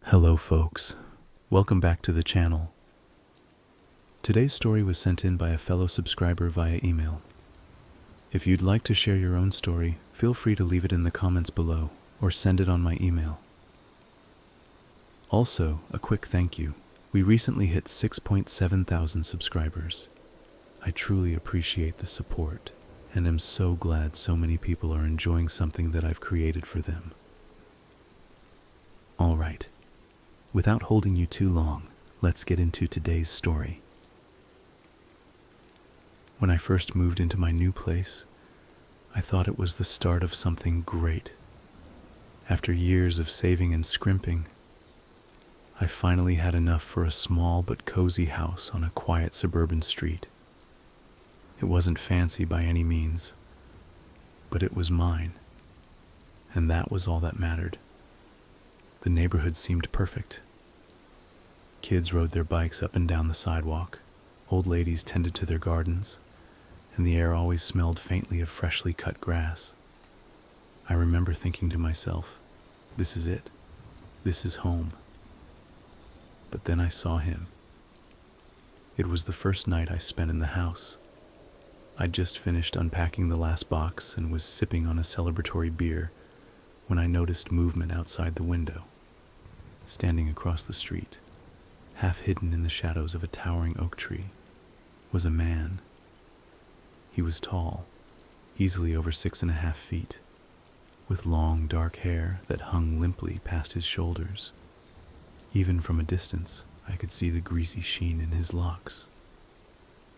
Hello folks, welcome back to the channel. Today's story was sent in by a fellow subscriber via email. If you'd like to share your own story, feel free to leave it in the comments below or send it on my email. Also, a quick thank you. We recently hit 6.7 thousand subscribers. I truly appreciate the support and am so glad so many people are enjoying something that I've created for them. All right. Without holding you too long, let's get into today's story. When I first moved into my new place, I thought it was the start of something great. After years of saving and scrimping, I finally had enough for a small but cozy house on a quiet suburban street. It wasn't fancy by any means, but it was mine, and that was all that mattered. The neighborhood seemed perfect. Kids rode their bikes up and down the sidewalk, old ladies tended to their gardens, and the air always smelled faintly of freshly cut grass. I remember thinking to myself, this is it. This is home. But then I saw him. It was the first night I spent in the house. I'd just finished unpacking the last box and was sipping on a celebratory beer when I noticed movement outside the window. Standing across the street, half hidden in the shadows of a towering oak tree, was a man. He was tall, easily over 6.5 feet, with long dark hair that hung limply past his shoulders. Even from a distance, I could see the greasy sheen in his locks.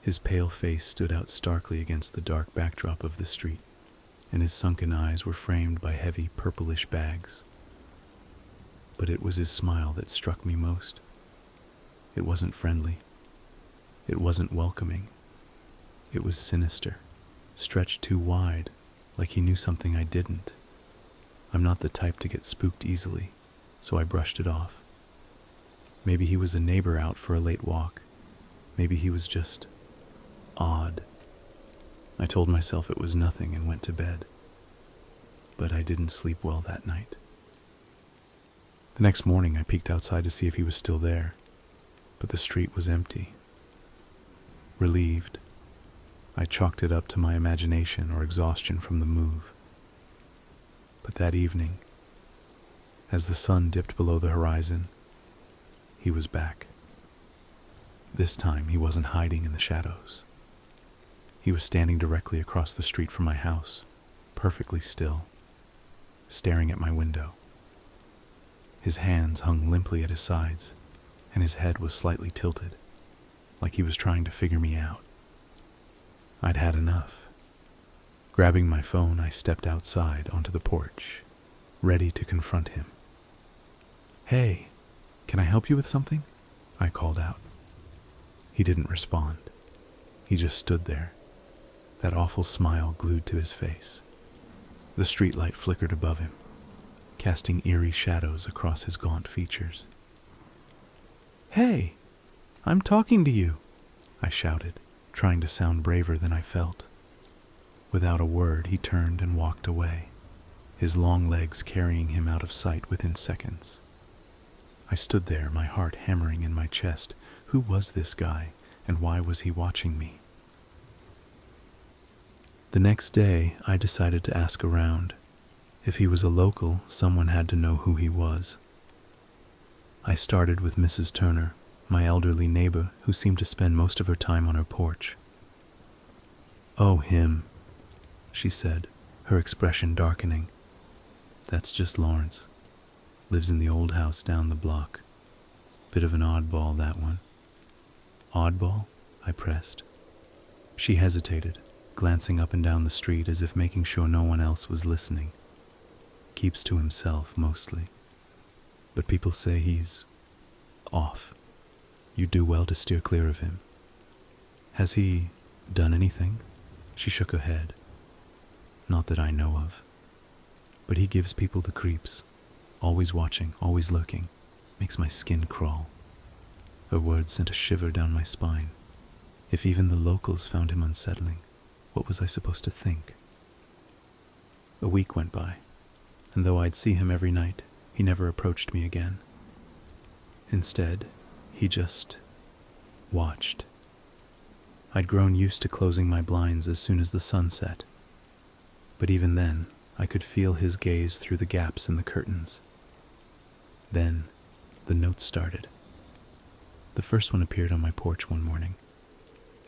His pale face stood out starkly against the dark backdrop of the street, and his sunken eyes were framed by heavy purplish bags. But it was his smile that struck me most. It wasn't friendly. It wasn't welcoming. It was sinister, stretched too wide, like he knew something I didn't. I'm not the type to get spooked easily, so I brushed it off. Maybe he was a neighbor out for a late walk. Maybe he was just odd. I told myself it was nothing and went to bed. But I didn't sleep well that night. The next morning I peeked outside to see if he was still there, but the street was empty. Relieved, I chalked it up to my imagination or exhaustion from the move. But that evening, as the sun dipped below the horizon, he was back. This time he wasn't hiding in the shadows. He was standing directly across the street from my house, perfectly still, staring at my window. His hands hung limply at his sides, and his head was slightly tilted, like he was trying to figure me out. I'd had enough. Grabbing my phone, I stepped outside onto the porch, ready to confront him. "Hey, can I help you with something?" I called out. He didn't respond. He just stood there, that awful smile glued to his face. The streetlight flickered above him, casting eerie shadows across his gaunt features. "Hey, I'm talking to you," I shouted, trying to sound braver than I felt. Without a word, he turned and walked away, his long legs carrying him out of sight within seconds. I stood there, my heart hammering in my chest. Who was this guy, and why was he watching me? The next day, I decided to ask around. If he was a local, someone had to know who he was. I started with Mrs. Turner, my elderly neighbor who seemed to spend most of her time on her porch. "Oh, him," she said, her expression darkening. "That's just Lawrence. Lives in the old house down the block. Bit of an oddball, that one." "Oddball?" I pressed. She hesitated, glancing up and down the street as if making sure no one else was listening. "Keeps to himself, mostly. But people say he's off. You do well to steer clear of him." "Has he done anything?" She shook her head. "Not that I know of. But he gives people the creeps. Always watching, always lurking. Makes my skin crawl." Her words sent a shiver down my spine. If even the locals found him unsettling, what was I supposed to think? A week went by, and though I'd see him every night, he never approached me again. Instead, he just watched. I'd grown used to closing my blinds as soon as the sun set, but even then, I could feel his gaze through the gaps in the curtains. Then, the notes started. The first one appeared on my porch one morning.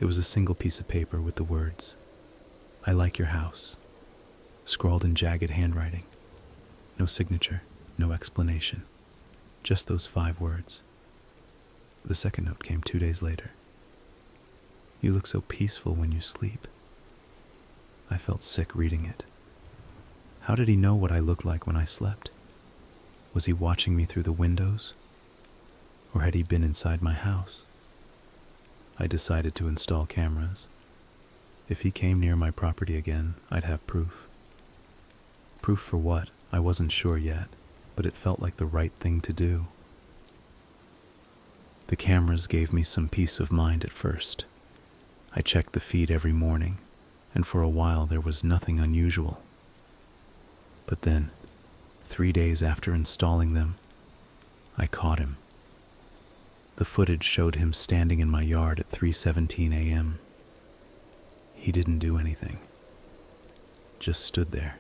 It was a single piece of paper with the words, "I like your house," scrawled in jagged handwriting. No signature, no explanation, just those 5 words. The second note came 2 days later. "You look so peaceful when you sleep." I felt sick reading it. How did he know what I looked like when I slept? Was he watching me through the windows? Or had he been inside my house? I decided to install cameras. If he came near my property again, I'd have proof. Proof for what? I wasn't sure yet, but it felt like the right thing to do. The cameras gave me some peace of mind at first. I checked the feed every morning, and for a while there was nothing unusual. But then, 3 days after installing them, I caught him. The footage showed him standing in my yard at 3:17 a.m. He didn't do anything, just stood there,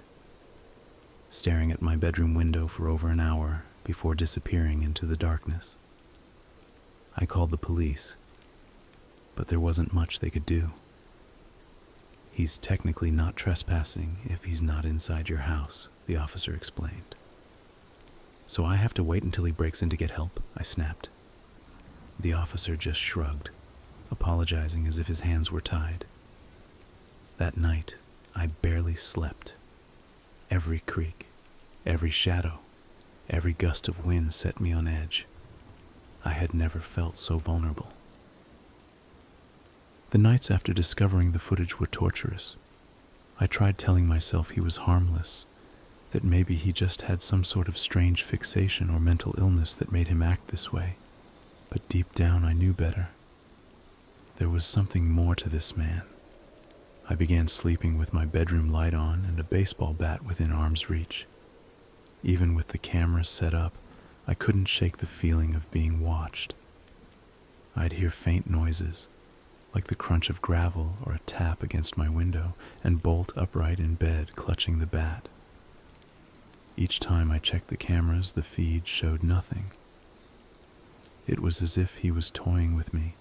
staring at my bedroom window for over an hour before disappearing into the darkness. I called the police, but there wasn't much they could do. "He's technically not trespassing if he's not inside your house," the officer explained. "So I have to wait until he breaks in to get help?" I snapped. The officer just shrugged, apologizing as if his hands were tied. That night, I barely slept. Every creak, every shadow, every gust of wind set me on edge. I had never felt so vulnerable. The nights after discovering the footage were torturous. I tried telling myself he was harmless, that maybe he just had some sort of strange fixation or mental illness that made him act this way. But deep down I knew better. There was something more to this man. I began sleeping with my bedroom light on and a baseball bat within arm's reach. Even with the cameras set up, I couldn't shake the feeling of being watched. I'd hear faint noises, like the crunch of gravel or a tap against my window, and bolt upright in bed, clutching the bat. Each time I checked the cameras, the feed showed nothing. It was as if he was toying with me,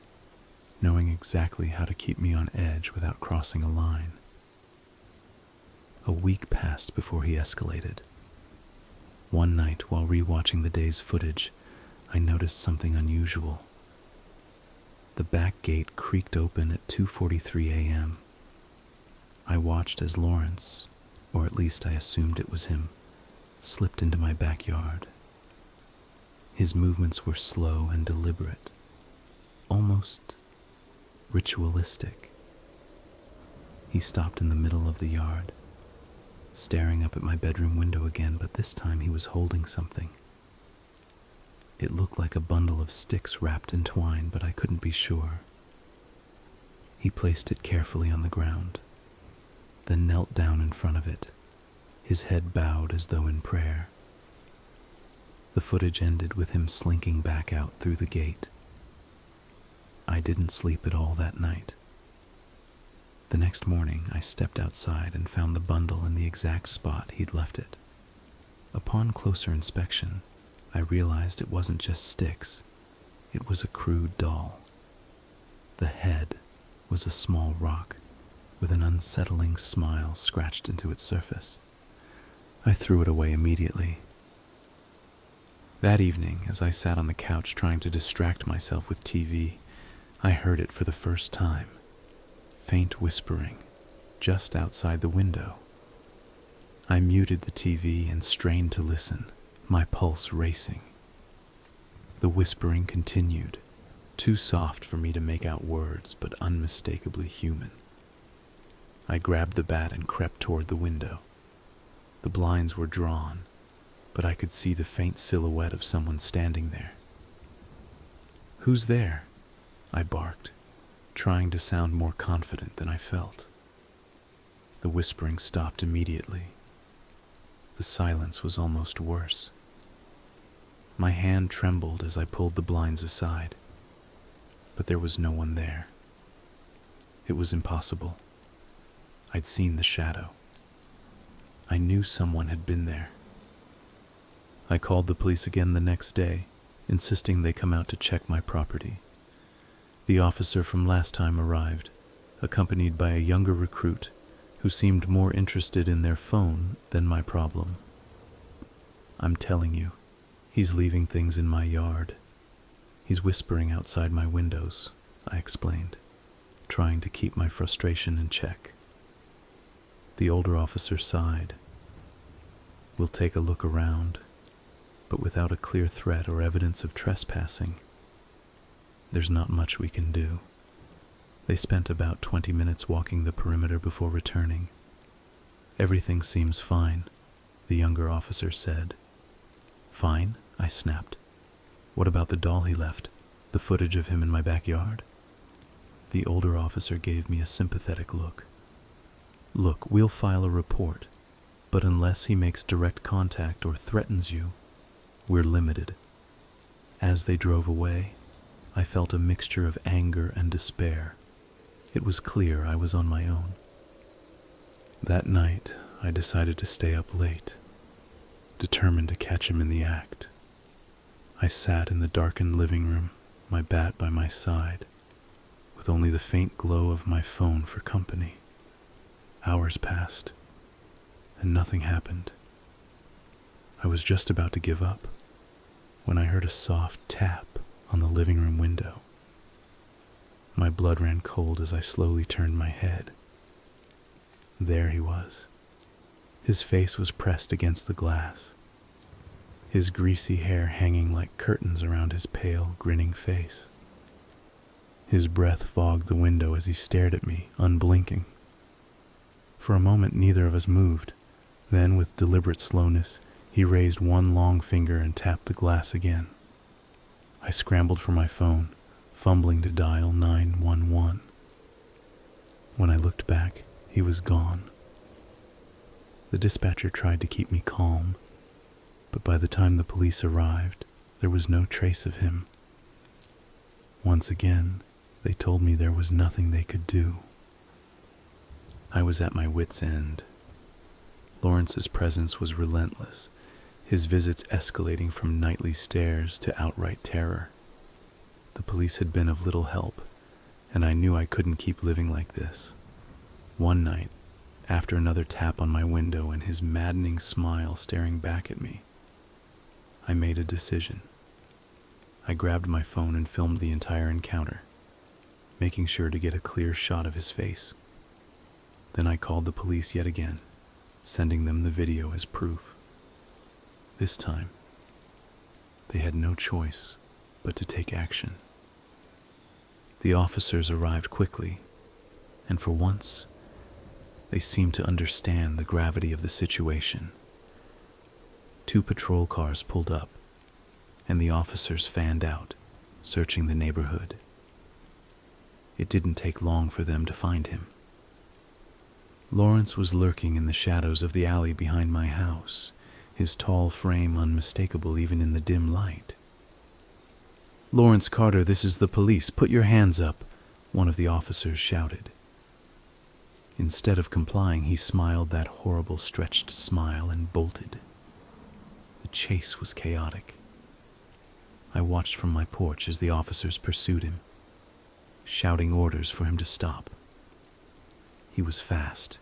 knowing exactly how to keep me on edge without crossing a line. A week passed before he escalated. One night, while rewatching the day's footage, I noticed something unusual. The back gate creaked open at 2:43 a.m. I watched as Lawrence, or at least I assumed it was him, slipped into my backyard. His movements were slow and deliberate, almost ritualistic. He stopped in the middle of the yard, staring up at my bedroom window again, but this time he was holding something. It looked like a bundle of sticks wrapped in twine, but I couldn't be sure. He placed it carefully on the ground, then knelt down in front of it, his head bowed as though in prayer. The footage ended with him slinking back out through the gate. I didn't sleep at all that night. The next morning, I stepped outside and found the bundle in the exact spot he'd left it. Upon closer inspection, I realized it wasn't just sticks. It was a crude doll. The head was a small rock with an unsettling smile scratched into its surface. I threw it away immediately. That evening, as I sat on the couch trying to distract myself with TV, I heard it for the first time. Faint whispering, just outside the window. I muted the TV and strained to listen, my pulse racing. The whispering continued, too soft for me to make out words, but unmistakably human. I grabbed the bat and crept toward the window. The blinds were drawn, but I could see the faint silhouette of someone standing there. "Who's there?" I barked, trying to sound more confident than I felt. The whispering stopped immediately. The silence was almost worse. My hand trembled as I pulled the blinds aside, but there was no one there. It was impossible. I'd seen the shadow. I knew someone had been there. I called the police again the next day, insisting they come out to check my property. The officer from last time arrived, accompanied by a younger recruit who seemed more interested in their phone than my problem. I'm telling you, he's leaving things in my yard. He's whispering outside my windows, I explained, trying to keep my frustration in check. The older officer sighed. We'll take a look around, but without a clear threat or evidence of trespassing, there's not much we can do. They spent about 20 minutes walking the perimeter before returning. Everything seems fine, the younger officer said. Fine, I snapped. What about the doll he left? The footage of him in my backyard? The older officer gave me a sympathetic look. Look, we'll file a report, but unless he makes direct contact or threatens you, we're limited. As they drove away, I felt a mixture of anger and despair. It was clear I was on my own. That night, I decided to stay up late, determined to catch him in the act. I sat in the darkened living room, my bat by my side, with only the faint glow of my phone for company. Hours passed, and nothing happened. I was just about to give up when I heard a soft tap on the living room window. My blood ran cold as I slowly turned my head. There he was. His face was pressed against the glass, his greasy hair hanging like curtains around his pale, grinning face. His breath fogged the window as he stared at me, unblinking. For a moment, neither of us moved. Then, with deliberate slowness, he raised one long finger and tapped the glass again. I scrambled for my phone, fumbling to dial 911. When I looked back, he was gone. The dispatcher tried to keep me calm, but by the time the police arrived, there was no trace of him. Once again, they told me there was nothing they could do. I was at my wit's end. Lawrence's presence was relentless, his visits escalating from nightly stares to outright terror. The police had been of little help, and I knew I couldn't keep living like this. One night, after another tap on my window and his maddening smile staring back at me, I made a decision. I grabbed my phone and filmed the entire encounter, making sure to get a clear shot of his face. Then I called the police yet again, sending them the video as proof. This time, they had no choice but to take action. The officers arrived quickly, and for once, they seemed to understand the gravity of the situation. 2 patrol cars pulled up, and the officers fanned out, searching the neighborhood. It didn't take long for them to find him. Lawrence was lurking in the shadows of the alley behind my house, his tall frame unmistakable even in the dim light. "Lawrence Carter, this is the police. Put your hands up," one of the officers shouted. Instead of complying, he smiled that horrible stretched smile and bolted. The chase was chaotic. I watched from my porch as the officers pursued him, shouting orders for him to stop. He was fast,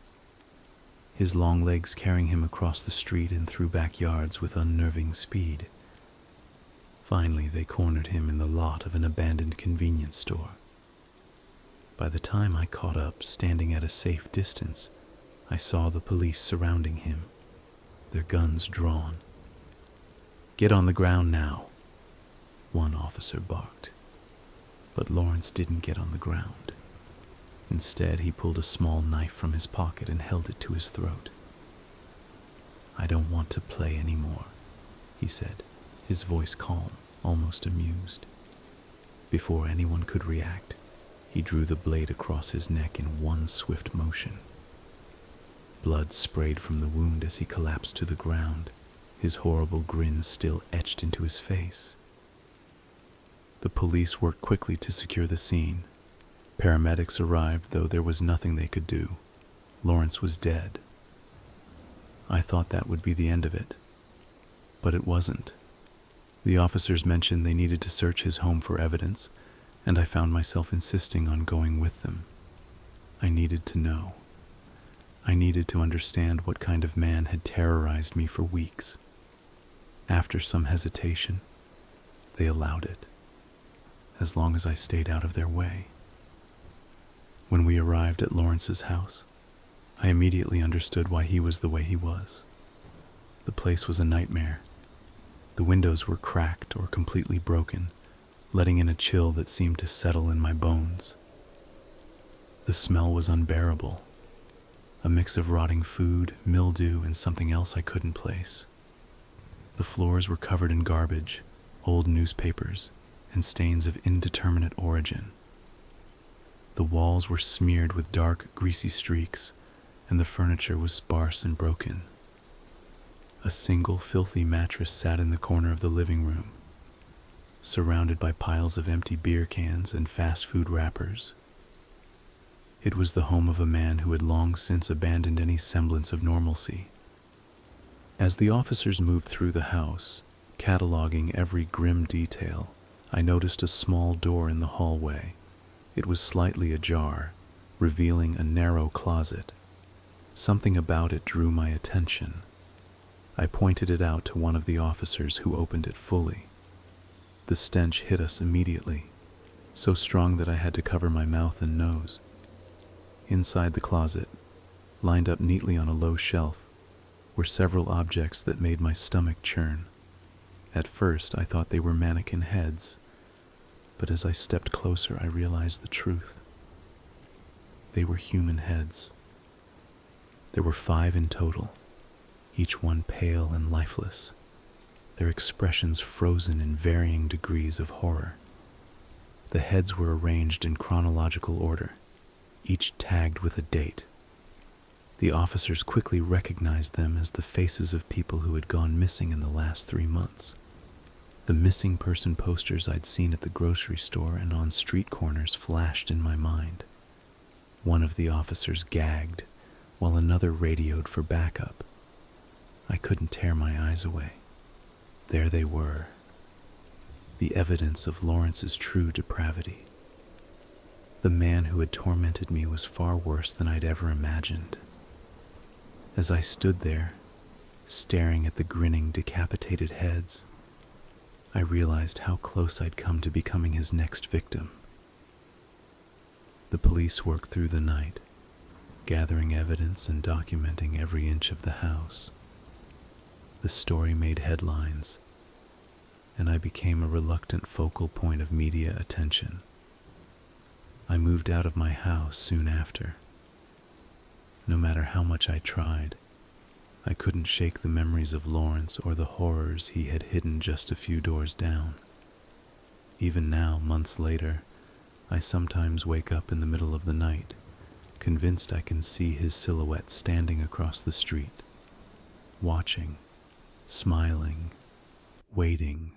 his long legs carrying him across the street and through backyards with unnerving speed. Finally, they cornered him in the lot of an abandoned convenience store. By the time I caught up, standing at a safe distance, I saw the police surrounding him, their guns drawn. "Get on the ground now," one officer barked. But Lawrence didn't get on the ground. Instead, he pulled a small knife from his pocket and held it to his throat. "I don't want to play anymore," he said, his voice calm, almost amused. Before anyone could react, he drew the blade across his neck in one swift motion. Blood sprayed from the wound as he collapsed to the ground, his horrible grin still etched into his face. The police worked quickly to secure the scene. Paramedics arrived, though there was nothing they could do. Lawrence was dead. I thought that would be the end of it, but it wasn't. The officers mentioned they needed to search his home for evidence, and I found myself insisting on going with them. I needed to know. I needed to understand what kind of man had terrorized me for weeks. After some hesitation, they allowed it, as long as I stayed out of their way. When we arrived at Lawrence's house, I immediately understood why he was the way he was. The place was a nightmare. The windows were cracked or completely broken, letting in a chill that seemed to settle in my bones. The smell was unbearable, a mix of rotting food, mildew, and something else I couldn't place. The floors were covered in garbage, old newspapers, and stains of indeterminate origin. The walls were smeared with dark, greasy streaks, and the furniture was sparse and broken. A single filthy mattress sat in the corner of the living room, surrounded by piles of empty beer cans and fast food wrappers. It was the home of a man who had long since abandoned any semblance of normalcy. As the officers moved through the house, cataloging every grim detail, I noticed a small door in the hallway. It was slightly ajar, revealing a narrow closet. Something about it drew my attention. I pointed it out to one of the officers, who opened it fully. The stench hit us immediately, so strong that I had to cover my mouth and nose. Inside the closet, lined up neatly on a low shelf, were several objects that made my stomach churn. At first, I thought they were mannequin heads, but as I stepped closer, I realized the truth. They were human heads. There were 5 in total, each one pale and lifeless, their expressions frozen in varying degrees of horror. The heads were arranged in chronological order, each tagged with a date. The officers quickly recognized them as the faces of people who had gone missing in the last 3 months. The missing person posters I'd seen at the grocery store and on street corners flashed in my mind. One of the officers gagged, while another radioed for backup. I couldn't tear my eyes away. There they were, the evidence of Lawrence's true depravity. The man who had tormented me was far worse than I'd ever imagined. As I stood there, staring at the grinning, decapitated heads, I realized how close I'd come to becoming his next victim. The police worked through the night, gathering evidence and documenting every inch of the house. The story made headlines, and I became a reluctant focal point of media attention. I moved out of my house soon after. No matter how much I tried, I couldn't shake the memories of Lawrence or the horrors he had hidden just a few doors down. Even now, months later, I sometimes wake up in the middle of the night, convinced I can see his silhouette standing across the street, watching, smiling, waiting,